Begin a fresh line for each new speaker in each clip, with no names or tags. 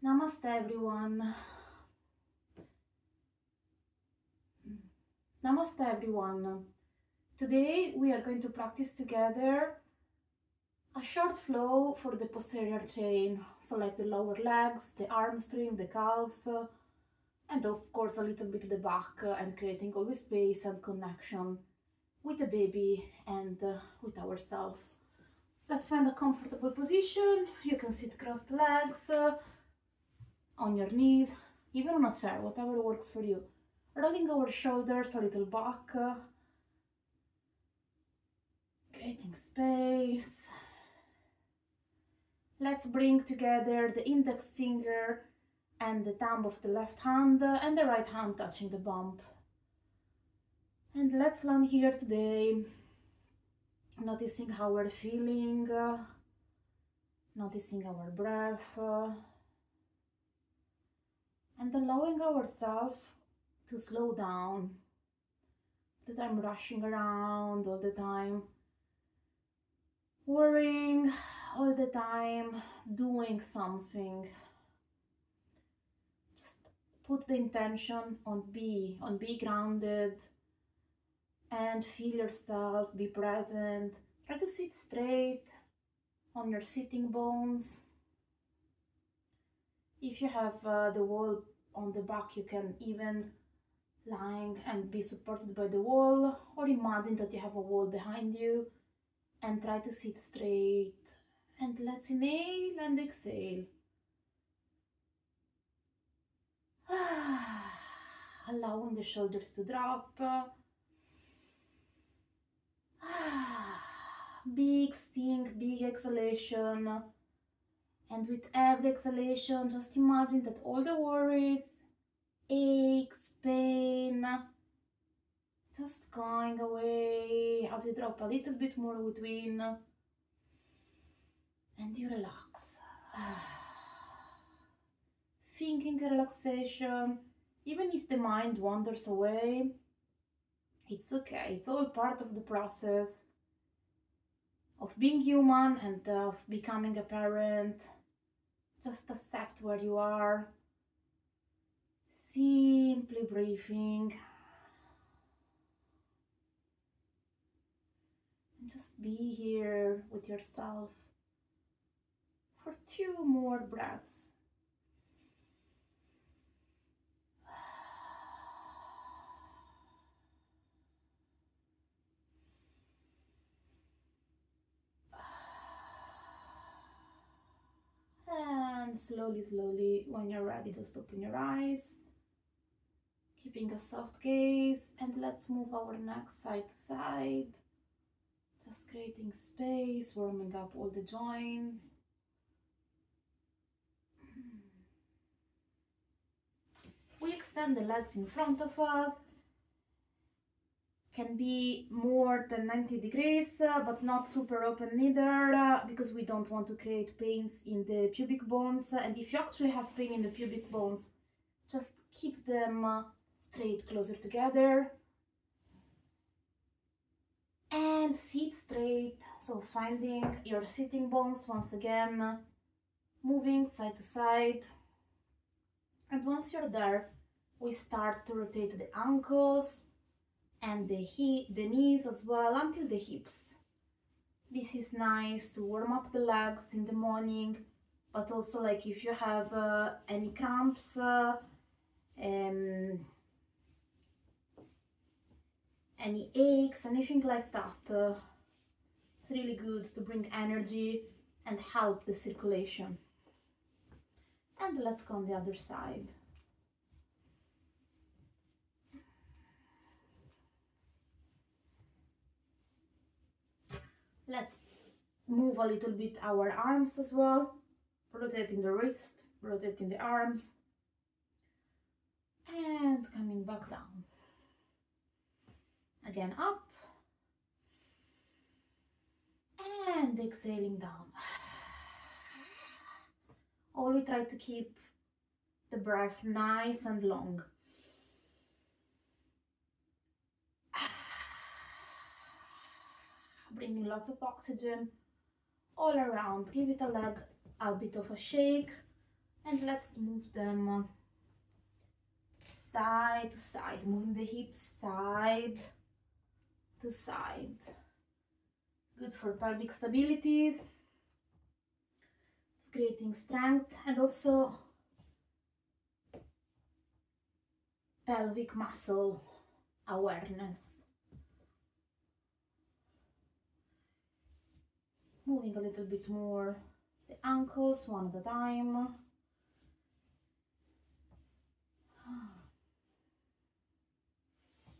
Namaste everyone. Namaste everyone. Today we are going to practice together a short flow for the posterior chain. So like the lower legs, the hamstring, the calves, and of course a little bit the back and creating always space and connection with the baby and with ourselves. Let's find a comfortable position. You can sit crossed legs, on your knees, even on a chair, whatever works for you. Rolling our shoulders a little back, creating space. Let's bring together the index finger and the thumb of the left hand and the right hand touching the bump. And let's land here today, noticing how we're feeling, noticing our breath, and allowing ourselves to slow down. All the time rushing around, all the time worrying, all the time doing something. Just put the intention on be grounded and feel yourself, be present. Try to sit straight on your sitting bones. If you have the wall on the back, you can even lying and be supported by the wall, or imagine that you have a wall behind you and try to sit straight. And let's inhale and exhale. Allowing the shoulders to drop. Big sting, big exhalation. And with every exhalation, just imagine that all the worries, aches, pain, just going away as you drop a little bit more between and you relax. Thinking relaxation, even if the mind wanders away, it's okay. It's all part of the process of being human and of becoming a parent. Just accept where you are. Simply breathing. And just be here with yourself for 2 more breaths. And slowly, when you're ready, just open your eyes, keeping a soft gaze, and let's move our neck side to side, just creating space, warming up all the joints. We extend the legs in front of us. Can be more than 90 degrees, but not super open neither, because we don't want to create pains in the pubic bones. And if you actually have pain in the pubic bones, just keep them straight, closer together. And sit straight, so finding your sitting bones once again, moving side to side. And once you're there, we start to rotate the ankles and the knees as well until the hips. This is nice to warm up the legs in the morning, but also like if you have any cramps, any aches, anything like that, it's really good to bring energy and help the circulation. And let's go on the other side. Let's move a little bit our arms as well, rotating the wrist, rotating the arms, and coming back down. Again up, and exhaling down. Always try to keep the breath nice and long. Bringing lots of oxygen all around. Give it a bit of a shake, And let's move them side to side, moving the hips side to side. Good for pelvic stability, creating strength, and also pelvic muscle awareness. Moving a little bit more the ankles one at a time.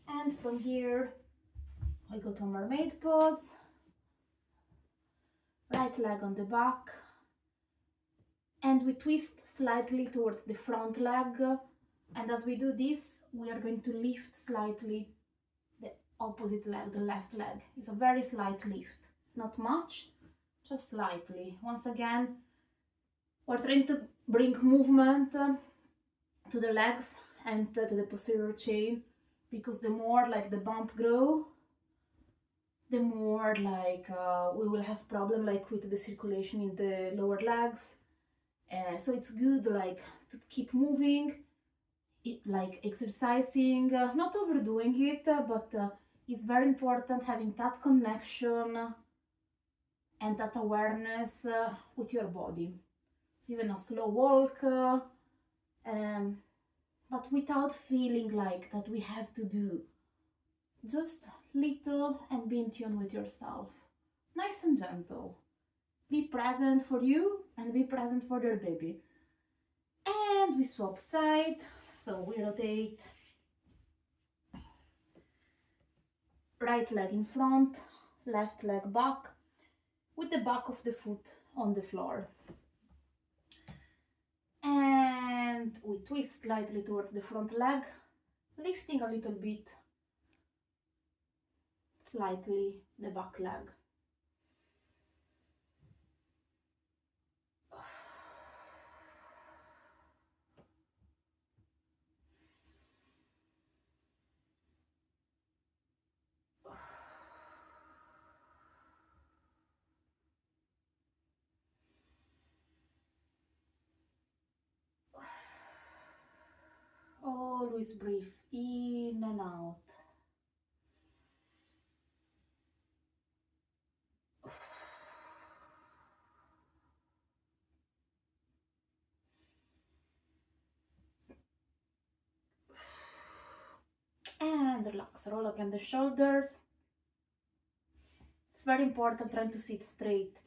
And from here, I go to mermaid pose. Right leg on the back. And we twist slightly towards the front leg. And as we do this, we are going to lift slightly the opposite leg, the left leg. It's a very slight lift. It's not much, just slightly. Once again, we're trying to bring movement to the legs and to the posterior chain, because the more like the bump grow, the more like we will have problem like with the circulation in the lower legs. So it's good like to keep moving, like exercising, not overdoing it, but it's very important having that connection and that awareness with your body. So even a slow walk, but without feeling like that we have to do. Just little and be in tune with yourself. Nice and gentle. Be present for you and be present for your baby. And we swap side, so we rotate. Right leg in front, left leg back, with the back of the foot on the floor. And we twist slightly towards the front leg, lifting a little bit, slightly the back leg. Always breathe in and out. And relax, roll again the shoulders. It's very important trying to sit straight,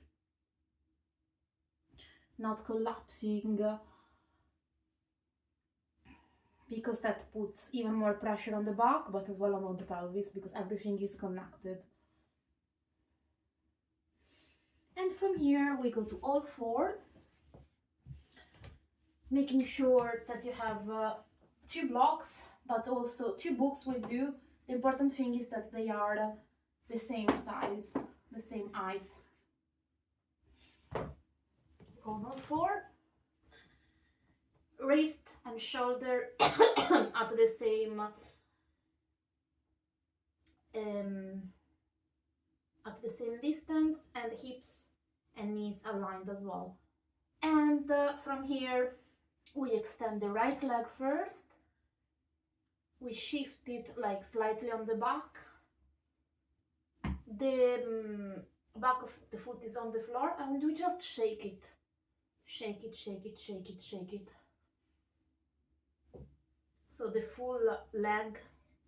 not collapsing, because that puts even more pressure on the back, but as well on the pelvis, because everything is connected. And from here we go to all four, making sure that you have 2 blocks, but also 2 books will do. The important thing is that they are the same size, the same height. Go on all 4. Wrist and shoulder at the same distance, and hips and knees aligned as well. And from here we extend the right leg first. We shift it like slightly on the back. The back of the foot is on the floor, and we just shake it. Shake it, shake it, shake it, shake it. So the full leg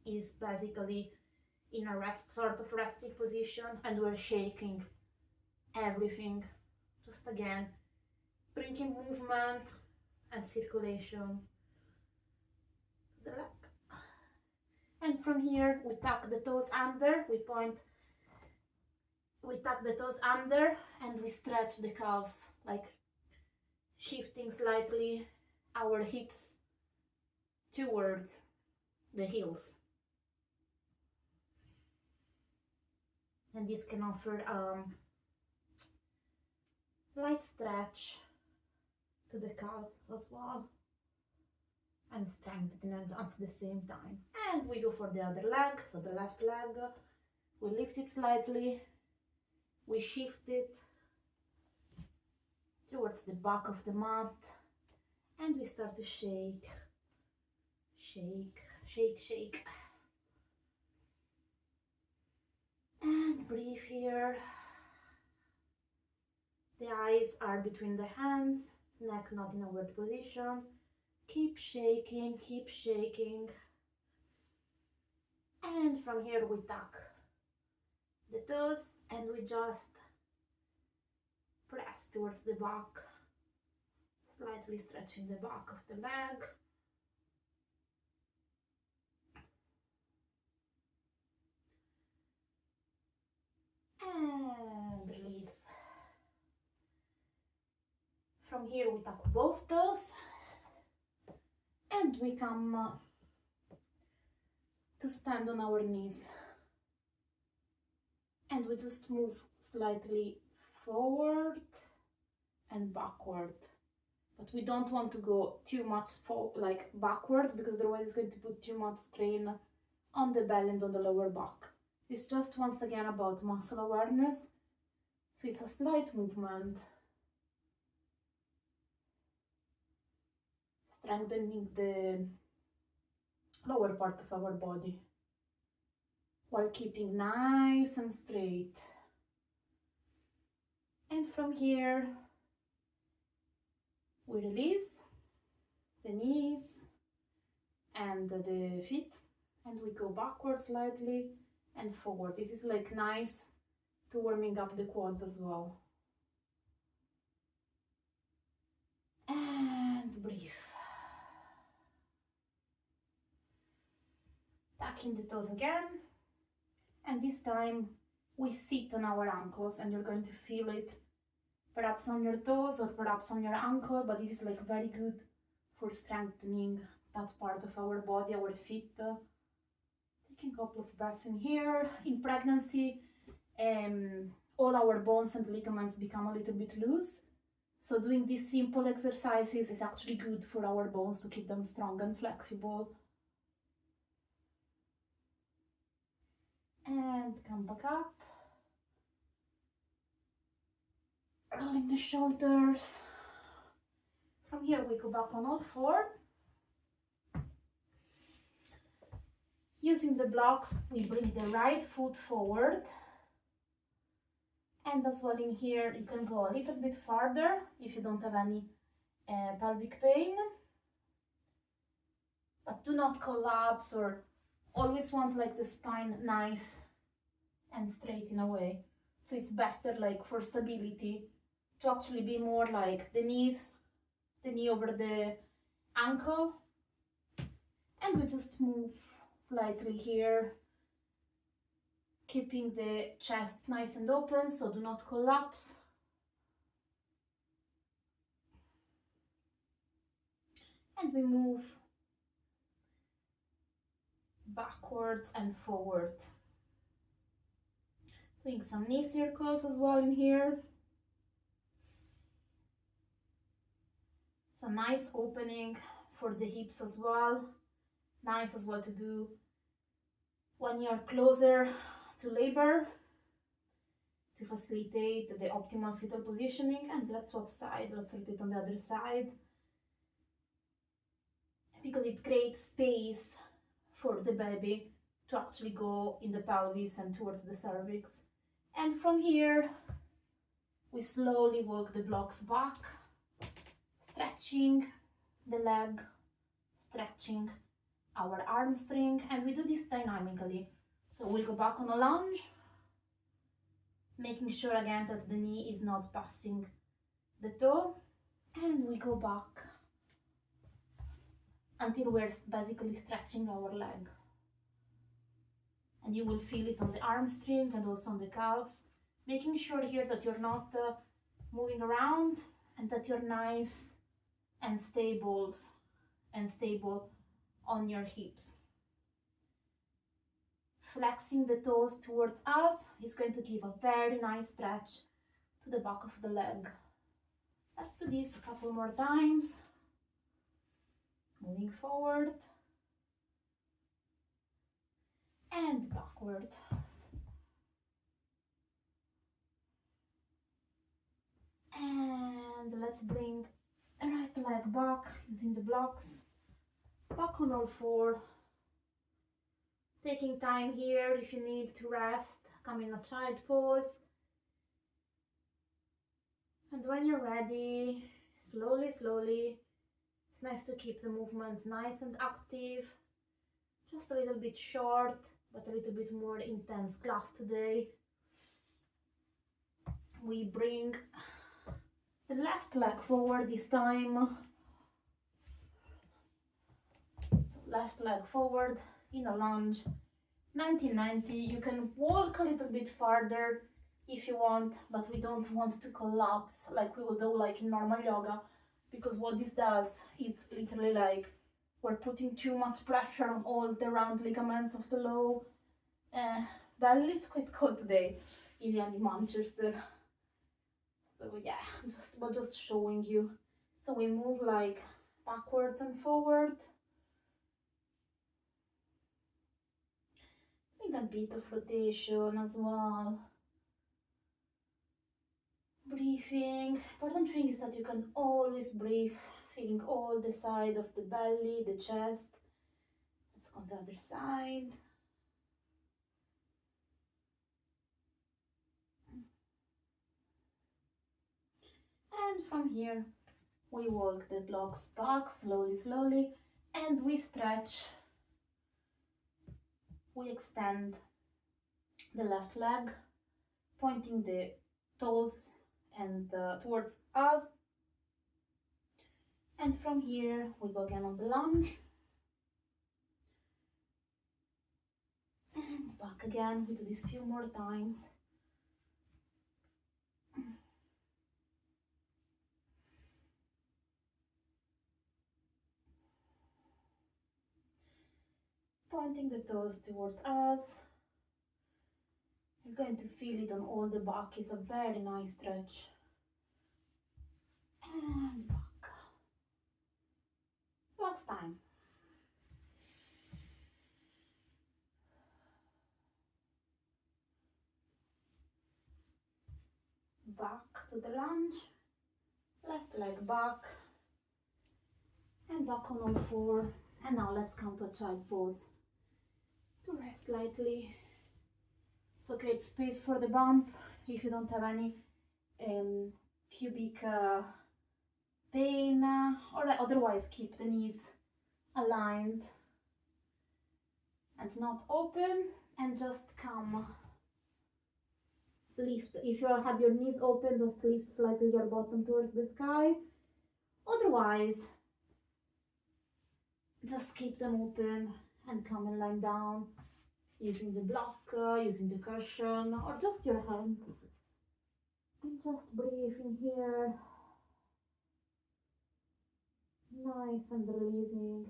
is basically in a sort of resting position, and we're shaking everything. Just again, bringing movement and circulation to the leg. And from here, we tuck the toes under, we tuck the toes under, and we stretch the calves, like shifting slightly our hips towards the heels. And this can offer light stretch to the calves as well, and strengthen it at the same time. And we go for the other leg, so the left leg. We lift it slightly, we shift it towards the back of the mat, And we start to shake, shake, shake, shake. And breathe here. The eyes are between the hands, neck not in a weird position. Keep shaking, keep shaking. And from here we tuck the toes and we just press towards the back, slightly stretching the back of the leg. And release. From here we tuck both toes and we come to stand on our knees. And we just move slightly forward and backward. But we don't want to go too much backward, because otherwise it's going to put too much strain on the belly and on the lower back. It's just once again about muscle awareness. So it's a slight movement, strengthening the lower part of our body while keeping nice and straight. And from here we release the knees and the feet, and we go backwards slightly and forward. This is like nice to warming up the quads as well. And breathe. Tucking the toes again, and this time we sit on our ankles, and you're going to feel it perhaps on your toes or perhaps on your ankle, but this is like very good for strengthening that part of our body, our feet. Taking a couple of breaths in here. In pregnancy, all our bones and ligaments become a little bit loose, so doing these simple exercises is actually good for our bones to keep them strong and flexible. And come back up, rolling the shoulders. From here we go back on all four. Using the blocks, we bring the right foot forward, and as well in here you can go a little bit farther if you don't have any pelvic pain, but do not collapse, or always want like the spine nice and straight in a way. So it's better, like for stability, to actually be more like the knee over the ankle, and we just move slightly here, keeping the chest nice and open, so do not collapse. And we move backwards and forward. Doing some knee circles as well in here. So nice opening for the hips as well. Nice as well to do when you're closer to labor, to facilitate the optimal fetal positioning. And let's swap side, let's rotate on the other side, because it creates space for the baby to actually go in the pelvis and towards the cervix. And from here we slowly walk the blocks back, stretching the leg, stretching our arm string, and we do this dynamically. So we'll go back on a lunge, making sure again that the knee is not passing the toe, and we go back until we're basically stretching our leg. And you will feel it on the arm string and also on the calves, making sure here that you're not moving around, and that you're nice and stable on your hips. Flexing the toes towards us is going to give a very nice stretch to the back of the leg. Let's do this a couple more times. Moving forward and backward. And let's bring Right leg back using the blocks. Back on all four. Taking time here if you need to rest. Come in a child pose. And when you're ready, slowly, slowly. It's nice to keep the movements nice and active. Just a little bit short, but a little bit more intense class today. We bring the left leg forward this time. So left leg forward in a lunge. 90-90. You can walk a little bit farther if you want, but we don't want to collapse like we will do like in normal yoga, because what this does, it's literally like we're putting too much pressure on all the round ligaments of the low belly. It's quite cold today in Manchester. So yeah, just showing you. So we move like backwards and forward. I think a bit of rotation as well. Breathing. Important thing is that you can always breathe, feeling all the side of the belly, the chest. Let's go on the other side. And from here, we walk the blocks back slowly, slowly, and we stretch. We extend the left leg, pointing the toes and towards us. And from here, we go again on the lunge. And back again. We do this few more times. Pointing the toes towards us. You're going to feel it on all the back. It's a very nice stretch. And back. Last time. Back to the lunge. Left leg back. And back on all four. And now let's come to a child pose. To rest lightly. So create space for the bump if you don't have any pubic pain, or otherwise keep the knees aligned and not open, and just come. Lift. If you have your knees open, just lift slightly your bottom towards the sky. Otherwise, just keep them open and come and lie down using the block, using the cushion, or just your hands. And just breathe in here. Nice and releasing.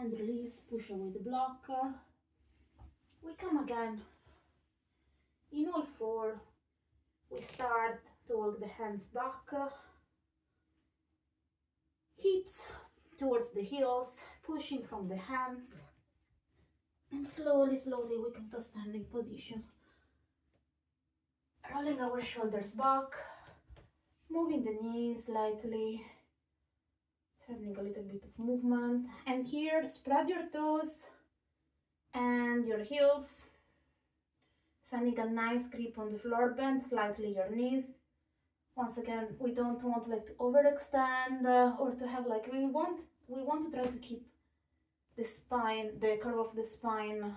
And release, push away the block. We come again. In all four, we start to walk the hands back. Hips towards the heels, pushing from the hands. And slowly, slowly we come to standing position. Rolling our shoulders back, moving the knees slightly, finding a little bit of movement. And here, spread your toes and your heels, finding a nice grip on the floor. Bend slightly your knees. Once again, we don't want like to overextend or to have like, we want to try to keep the spine, the curve of the spine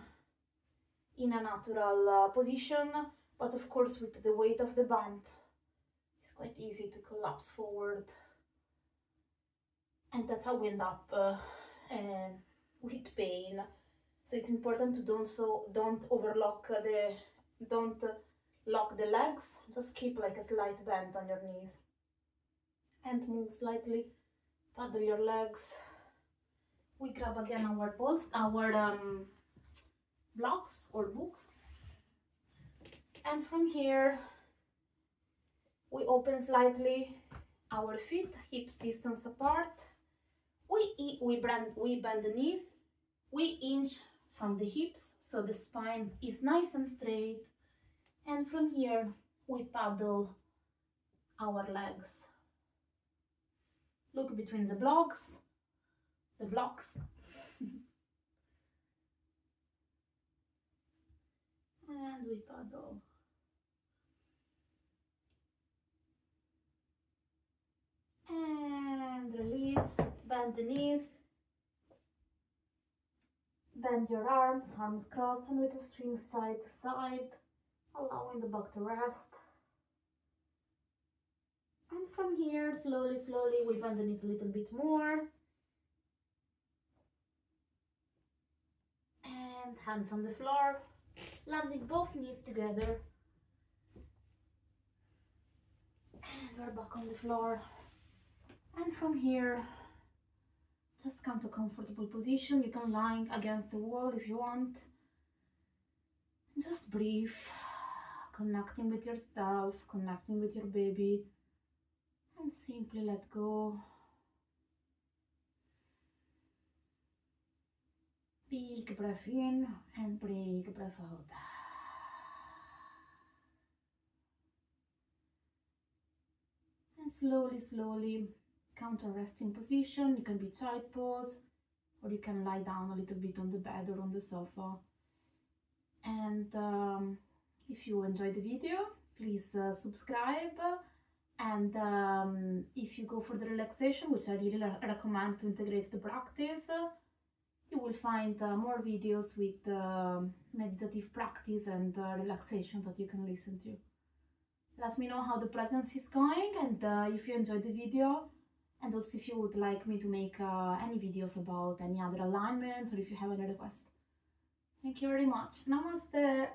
in a natural position, but of course with the weight of the bump, it's quite easy to collapse forward. And that's how we end up with pain. So it's important to don't overlock don't lock the legs, just keep like a slight bend on your knees. and move slightly, paddle your legs. We grab again our poles, our blocks or books, and from here we open slightly our feet, hips distance apart. We bend the knees, we inch from the hips so the spine is nice and straight, and from here we paddle our legs. Look between the blocks, and we paddle. And release, bend the knees, bend your arms crossed, and we just swing side to side, allowing the back to rest. And from here, slowly, we bend the knees a little bit more. And hands on the floor, landing both knees together. And we're back on the floor. And from here, just come to comfortable position. You can lie against the wall if you want. Just breathe, connecting with yourself, connecting with your baby, and simply let go. Big breath in and big breath out. And slowly come to a resting position. You can be child pose, or you can lie down a little bit on the bed or on the sofa. And if you enjoyed the video, please subscribe. And if you go for the relaxation, which I really recommend to integrate the practice, you will find more videos with meditative practice and relaxation that you can listen to. Let me know how the pregnancy is going, and if you enjoyed the video, and also if you would like me to make any videos about any other alignments, or if you have any requests. Thank you very much. Namaste.